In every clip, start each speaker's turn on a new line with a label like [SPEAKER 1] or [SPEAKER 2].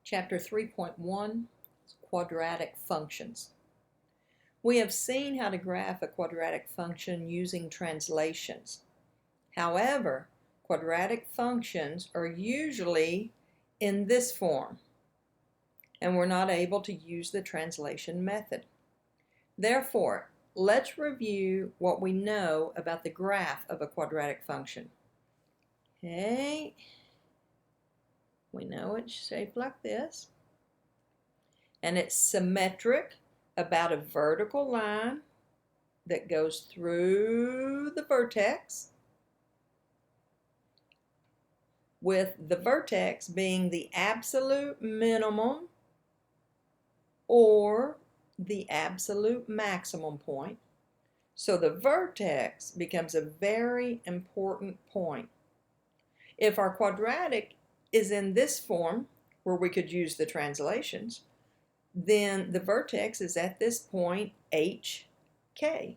[SPEAKER 1] Chapter 3.1, Quadratic Functions. We have seen how to graph a quadratic function using translations. However, quadratic functions are usually in this form, and we're not able to use the translation method. Therefore, let's review what we know about the graph of a quadratic function. Okay, we know it's shaped like this, and it's symmetric about a vertical line that goes through the vertex, with the vertex being the absolute minimum or the absolute maximum point. So the vertex becomes a very important point. If our quadratic is in this form, where we could use the translations, then the vertex is at this point HK,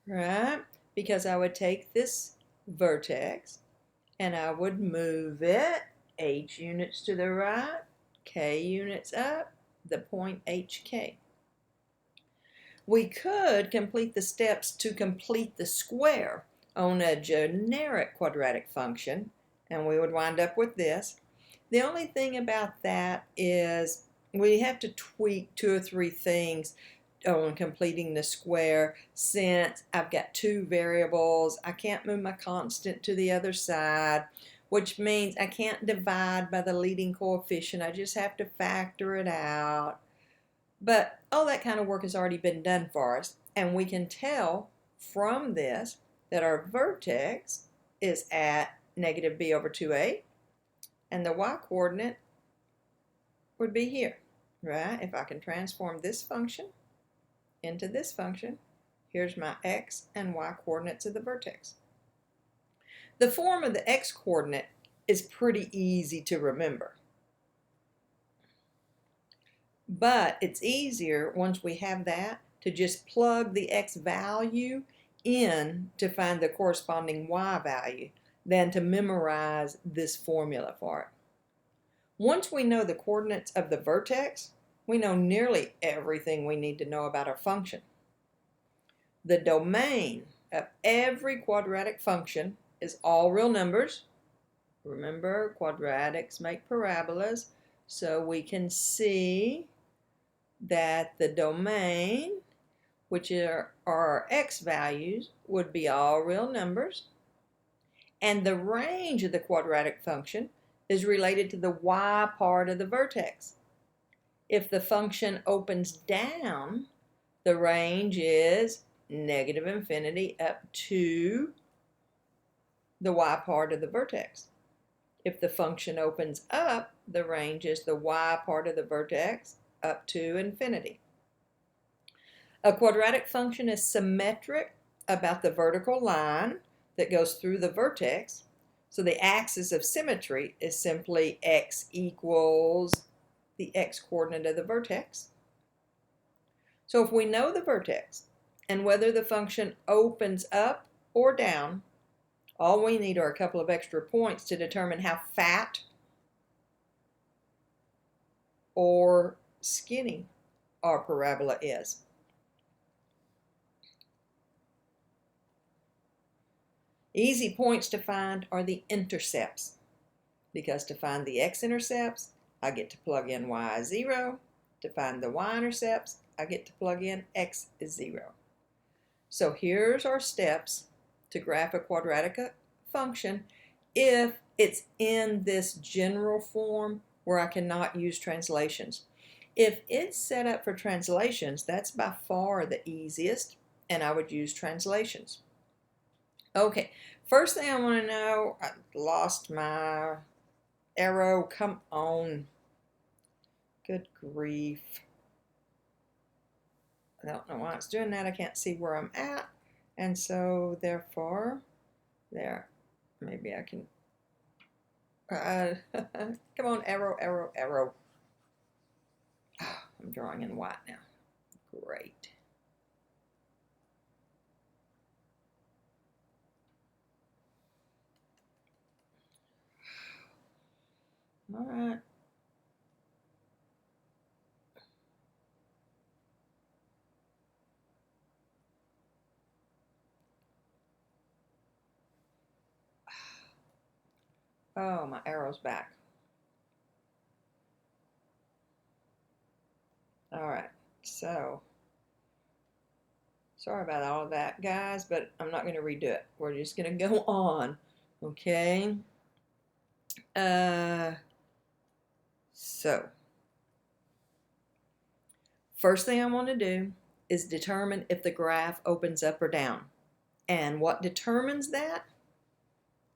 [SPEAKER 1] right? Because I would take this vertex and I would move it H units to the right, K units up, the point HK. We could complete the steps to complete the square on a generic quadratic function, and we would wind up with this. The only thing about that is we have to tweak 2 or 3 things on completing the square. Since I've got 2 variables, I can't move my constant to the other side, which means I can't divide by the leading coefficient. I just have to factor it out. But all that kind of work has already been done for us, and we can tell from this that our vertex is at negative b over 2a, and the y-coordinate would be here, right? If I can transform this function into this function, here's my x and y coordinates of the vertex. The form of the x-coordinate is pretty easy to remember, but it's easier once we have that to just plug the x value in to find the corresponding y value than to memorize this formula for it. Once we know the coordinates of the vertex, we know nearly everything we need to know about our function. The domain of every quadratic function is all real numbers. Remember, quadratics make parabolas, so we can see that the domain, which are our x values, would be all real numbers, and the range of the quadratic function is related to the y part of the vertex. If the function opens down, the range is negative infinity up to the y part of the vertex. If the function opens up, the range is the y part of the vertex up to infinity. A quadratic function is symmetric about the vertical line that goes through the vertex. So the axis of symmetry is simply x equals the x-coordinate of the vertex. So if we know the vertex and whether the function opens up or down, all we need are a couple of extra points to determine how fat or skinny our parabola is. Easy points to find are the intercepts, because to find the x-intercepts, I get to plug in y is 0. To find the y-intercepts, I get to plug in x is 0. So here's our steps to graph a quadratic function if it's in this general form where I cannot use translations. If it's set up for translations, that's by far the easiest, and I would use translations. Okay, first thing I want to know, I lost my arrow. Come on. Good grief. I don't know why it's doing that. I can't see where I'm at. And so, therefore, there. Maybe I can. Come on, arrow, arrow, arrow. Oh, I'm drawing in white now. Great. All right. Oh, my arrow's back. All right, so sorry about all of that, guys, but I'm not going to redo it. We're just going to go on, okay? So first thing I want to do is determine if the graph opens up or down. And what determines that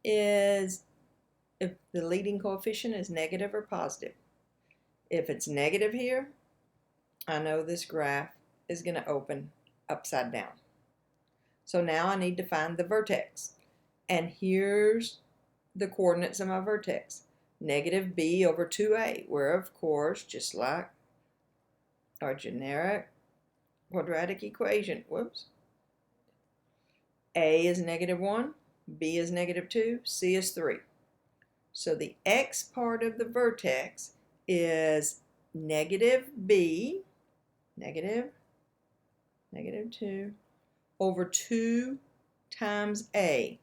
[SPEAKER 1] is if the leading coefficient is negative or positive. If it's negative here, I know this graph is going to open upside down. So now I need to find the vertex. And here's the coordinates of my vertex. Negative b over 2a, where of course, just like our generic quadratic equation, whoops, a is negative 1, b is negative 2, c is 3. So the x part of the vertex is negative b, negative 2, over 2 times a.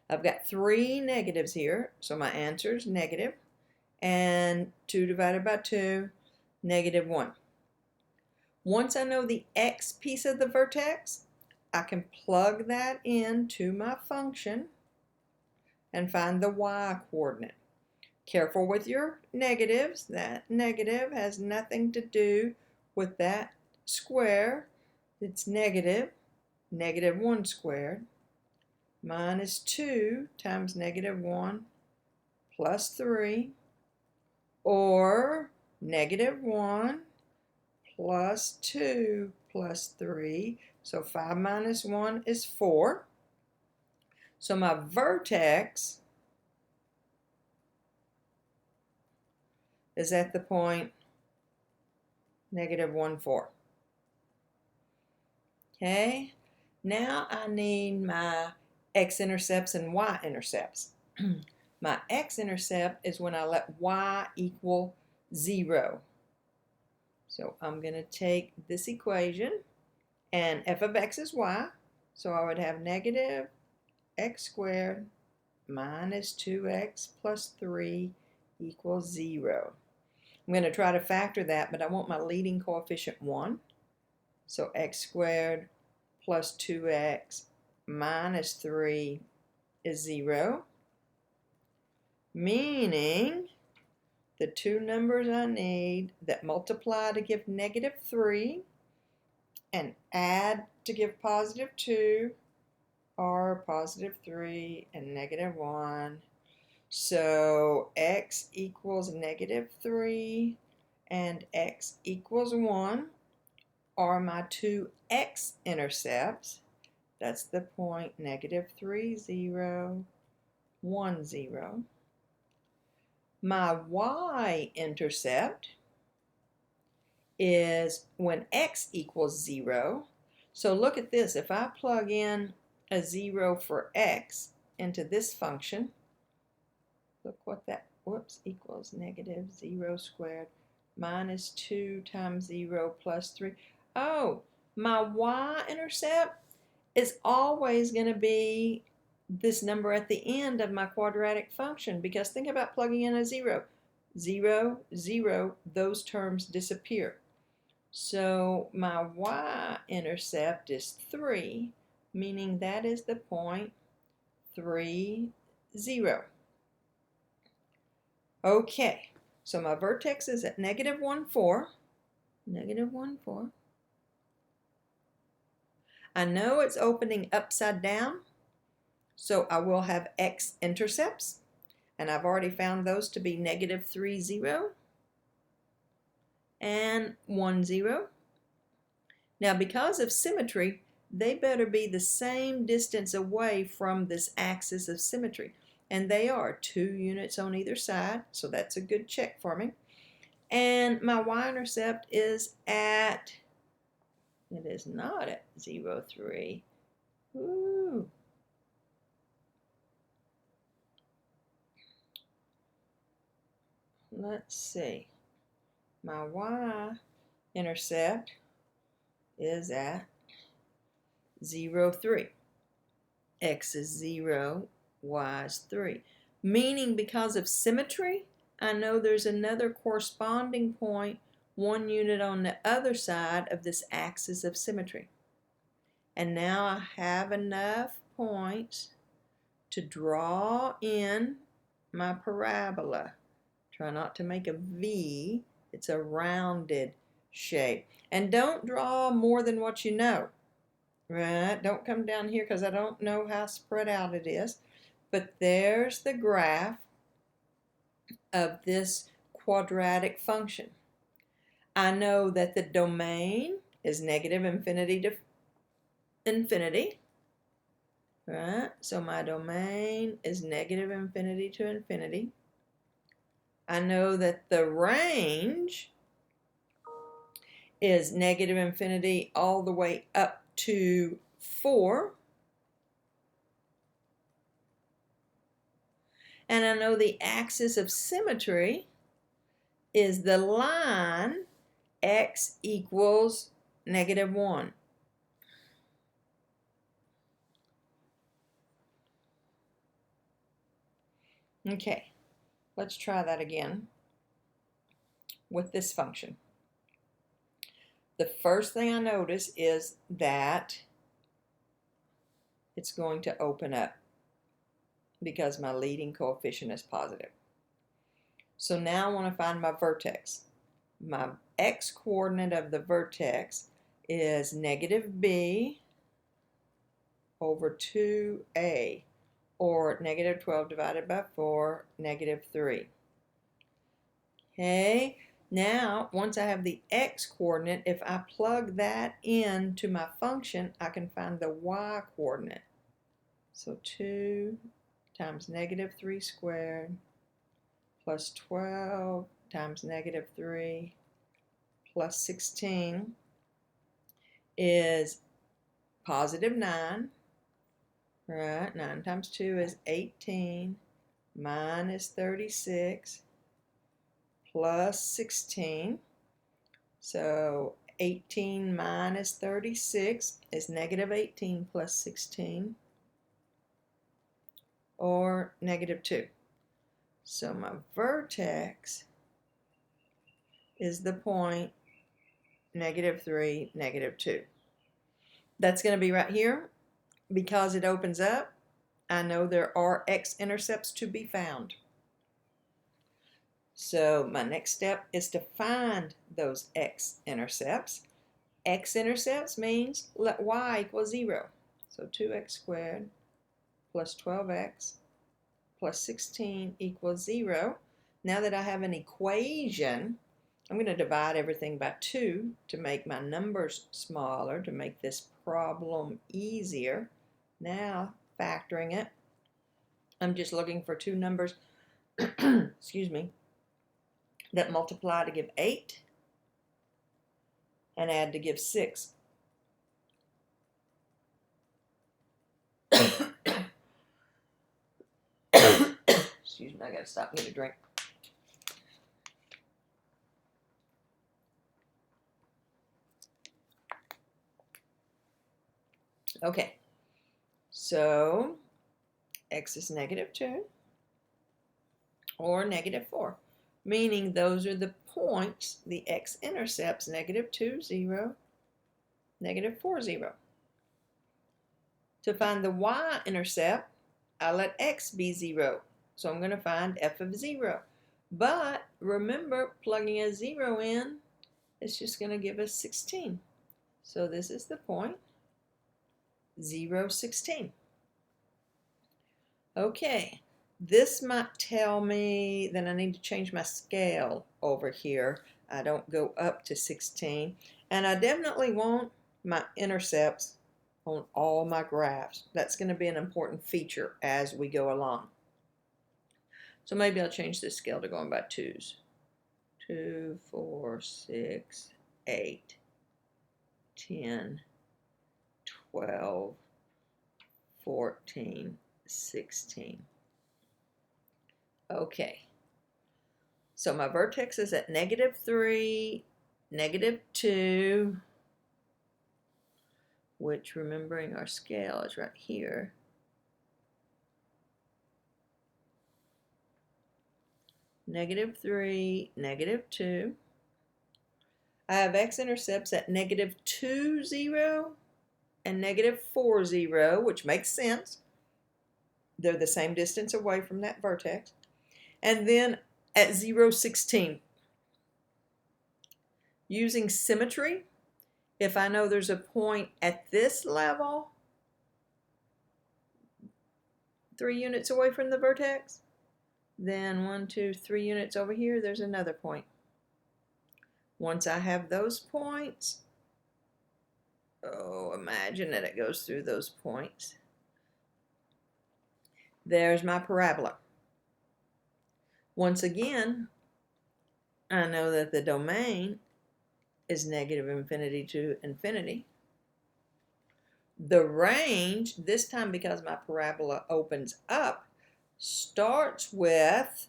[SPEAKER 1] I've got 3 negatives here, so my answer is negative. And 2 divided by 2, negative 1. Once I know the x piece of the vertex, I can plug that into my function and find the y coordinate. Careful with your negatives. That negative has nothing to do with that square. It's negative 1 squared minus 2 times negative 1 plus 3, or negative 1 plus 2 plus 3. So 5 minus 1 is 4. So my vertex is at the point negative 1, 4. Okay, now I need my x-intercepts and y-intercepts. My x-intercept is when I let y equal 0. So I'm going to take this equation, and f of x is y, so I would have negative x squared minus 2x plus 3 equals 0. I'm going to try to factor that, but I want my leading coefficient 1. So x squared plus 2x minus 3 is 0, meaning the two numbers I need that multiply to give negative 3 and add to give positive 2 are positive 3 and negative 1. So x equals negative 3 and x equals 1 are my two x-intercepts. That's the point negative 3, 0, 1, 0. My y-intercept is when x equals 0. So look at this. If I plug in a 0 for x into this function, look what that, equals negative 0 squared minus 2 times 0 plus 3. Oh, my y-intercept is always going to be this number at the end of my quadratic function, because think about plugging in a 0. 0, 0, those terms disappear. So my y-intercept is 3, meaning that is the point 3, 0. Okay, so my vertex is at negative 1, 4. Negative 1, 4. I know it's opening upside down, so I will have x-intercepts, and I've already found those to be negative 3, 0 and 1, 0. Now, because of symmetry, they better be the same distance away from this axis of symmetry. And they are 2 units on either side, so that's a good check for me. And my y-intercept is at, it is not at 0, 3. Ooh. Let's see. My y-intercept is at 0, 3. X is 0, y is 3. Meaning because of symmetry, I know there's another corresponding point 1 unit on the other side of this axis of symmetry. And now I have enough points to draw in my parabola. Try not to make a V. It's a rounded shape. And don't draw more than what you know. Right? Don't come down here because I don't know how spread out it is. But there's the graph of this quadratic function. I know that the domain is negative infinity to infinity. Right? So my domain is negative infinity to infinity. I know that the range is negative infinity all the way up to 4. And I know the axis of symmetry is the line x equals negative 1. Okay, let's try that again with this function. The first thing I notice is that it's going to open up because my leading coefficient is positive. So now I want to find my vertex. My x-coordinate of the vertex is negative b over 2a, or negative 12 divided by 4, negative 3. Okay, now once I have the x-coordinate, if I plug that into my function, I can find the y-coordinate. So 2 times negative 3 squared plus 12 times negative 3 plus 16 is positive 9. Right, 9 times 2 is 18 minus 36 plus 16. So 18 minus 36 is negative 18 plus 16, or negative 2. So my vertex is the point negative 3, negative 2. That's going to be right here. Because it opens up, I know there are x-intercepts to be found. So my next step is to find those x-intercepts. X-intercepts means let y equal 0. So 2x squared plus 12x plus 16 equals 0. Now that I have an equation, I'm going to divide everything by 2 to make my numbers smaller, to make this problem easier. Now, factoring it, I'm just looking for two numbers, excuse me, that multiply to give 8 and add to give 6. Excuse me, I gotta stop and get a drink. Okay, so x is negative 2 or negative 4, meaning those are the points, the x-intercepts, negative 2, 0, negative 4, 0. To find the y-intercept, I let x be 0, so I'm going to find f of 0. But remember, plugging a 0 in, it's just going to give us 16. So this is the point, 0, 16. Okay, this might tell me that I need to change my scale over here. I don't go up to 16. And I definitely want my intercepts on all my graphs. That's going to be an important feature as we go along. So maybe I'll change this scale to going by 2s. 2, 4, 6, 8, 10, 12, 14, 16. Okay, so my vertex is at negative 3, negative 2, which, remembering our scale, is right here. -3, -2. I have x-intercepts at -2, 0 and -4, 0, which makes sense. They're the same distance away from that vertex. And then at 0, 16. Using symmetry, if I know there's a point at this level, 3 units away from the vertex, then 1, 2, 3 units over here, there's another point. Once I have those points, imagine that it goes through those points. There's my parabola. Once again, I know that the domain is -infinity to infinity. The range, this time because my parabola opens up, starts with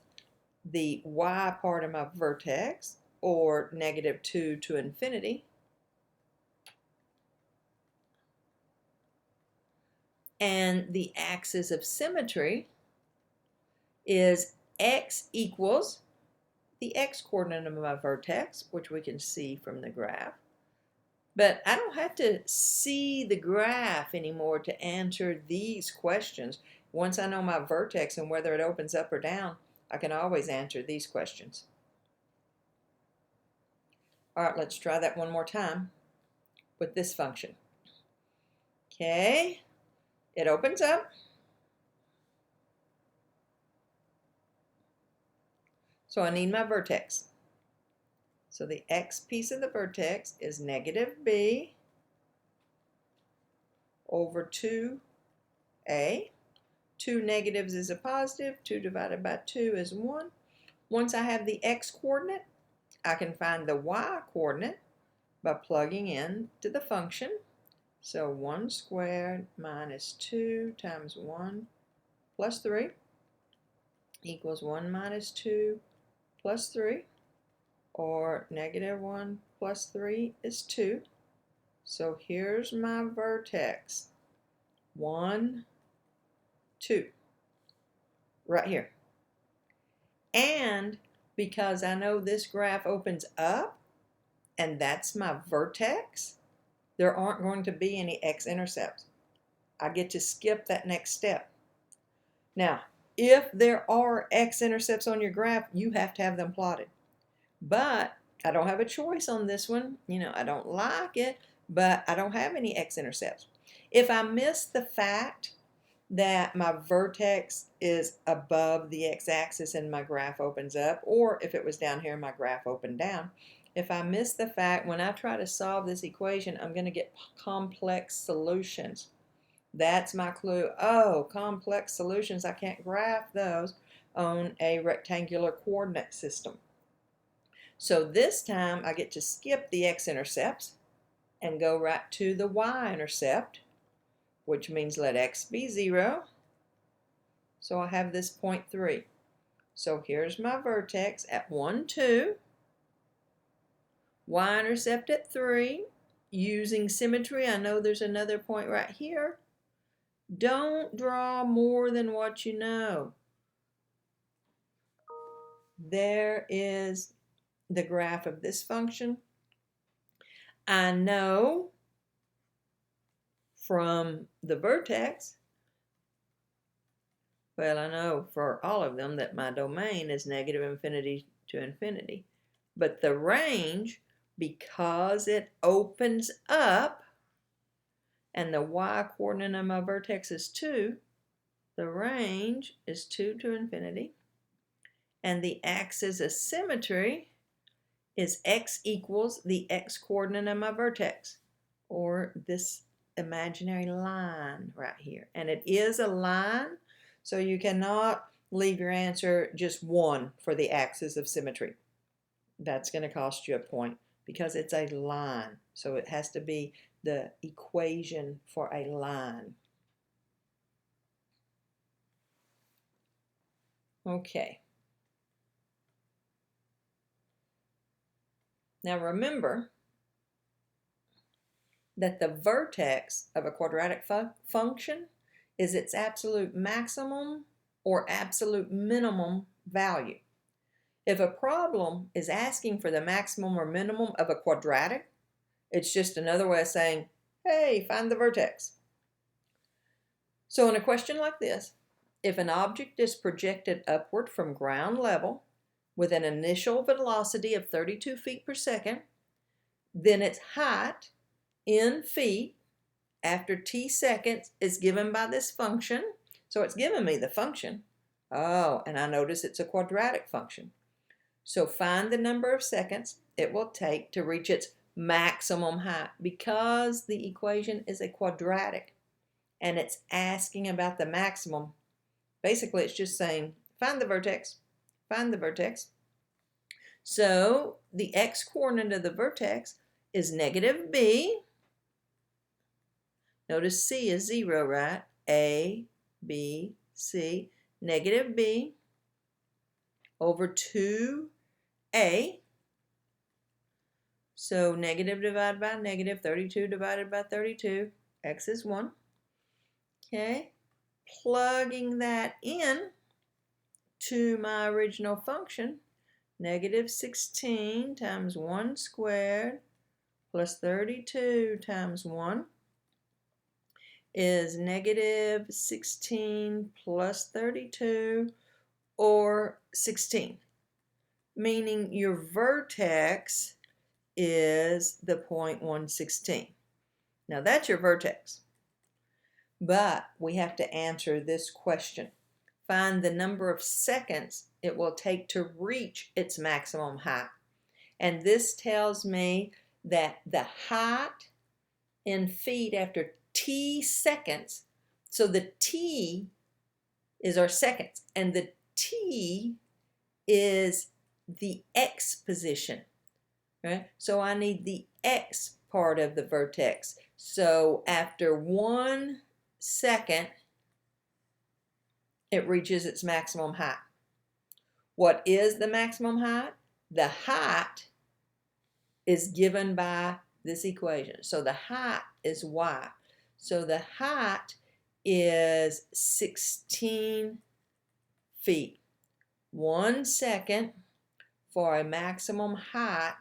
[SPEAKER 1] the y part of my vertex, or -2 to infinity. And the axis of symmetry is x equals the x-coordinate of my vertex, which we can see from the graph. But I don't have to see the graph anymore to answer these questions. Once I know my vertex and whether it opens up or down, I can always answer these questions. All right, let's try that one more time with this function. Okay, it opens up. So I need my vertex. So the x piece of the vertex is -b over 2a. 2 negatives is a positive. 2 divided by 2 is 1. Once I have the x-coordinate, I can find the y-coordinate by plugging in to the function. So 1 squared minus 2 times 1 plus 3 equals 1 minus 2 plus 3. Or -1 plus 3 is 2. So here's my vertex. 1, 2. Right here. And because I know this graph opens up, and that's my vertex, there aren't going to be any x-intercepts. I get to skip that next step. Now, if there are x-intercepts on your graph, you have to have them plotted. But I don't have a choice on this one. I don't like it, but I don't have any x-intercepts. If I miss the fact that my vertex is above the x-axis and my graph opens up, or if it was down here and my graph opened down, if I miss the fact, when I try to solve this equation, I'm going to get complex solutions. That's my clue. Oh, complex solutions, I can't graph those on a rectangular coordinate system. So this time I get to skip the x-intercepts and go right to the y-intercept, which means let x be 0. So I have this point 3. So here's my vertex at 1, 2. Y-intercept at 3. Using symmetry, I know there's another point right here. Don't draw more than what you know. There is the graph of this function. I know from the vertex, well, I know for all of them that my domain is -infinity to infinity. But the range, because it opens up, and the y-coordinate of my vertex is 2, the range is 2 to infinity. And the axis of symmetry is x equals the x-coordinate of my vertex, or this imaginary line right here. And it is a line, so you cannot leave your answer just 1 for the axis of symmetry. That's going to cost you a point because it's a line. So it has to be the equation for a line. Okay. Now remember that the vertex of a quadratic function is its absolute maximum or absolute minimum value. If a problem is asking for the maximum or minimum of a quadratic, it's just another way of saying, hey, find the vertex. So in a question like this, if an object is projected upward from ground level with an initial velocity of 32 feet per second, then its height in feet after t seconds is given by this function. So it's given me the function. Oh, and I notice it's a quadratic function. So find the number of seconds it will take to reach its maximum height, because the equation is a quadratic and it's asking about the maximum. Basically, it's just saying, find the vertex, find the vertex. So the x-coordinate of the vertex is negative b. Notice c is 0, right? A, B, C, negative b over 2a. So negative divided by negative, 32 divided by 32, x is 1. Okay, plugging that in to my original function, negative 16 times 1 squared plus 32 times 1 is negative 16 plus 32, or 16, meaning your vertex is the point 116. Now that's your vertex. But we have to answer this question. Find the number of seconds it will take to reach its maximum height. And this tells me that the height in feet after t seconds, so the t is our seconds, and the t is the x position, right? So I need the x part of the vertex. So after 1 second, it reaches its maximum height. What is the maximum height? The height is given by this equation. So the height is y. So the height is 16 feet. 1 second for a maximum height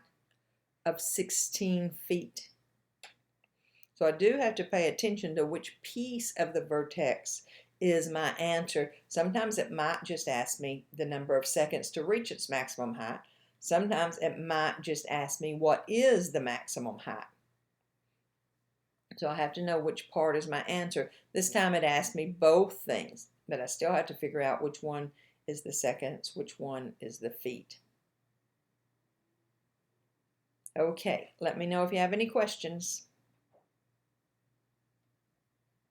[SPEAKER 1] of 16 feet. So I do have to pay attention to which piece of the vertex is my answer. Sometimes it might just ask me the number of seconds to reach its maximum height. Sometimes it might just ask me what is the maximum height. So I have to know which part is my answer. This time it asked me both things, but I still have to figure out which one is the seconds, which one is the feet. Okay, let me know if you have any questions.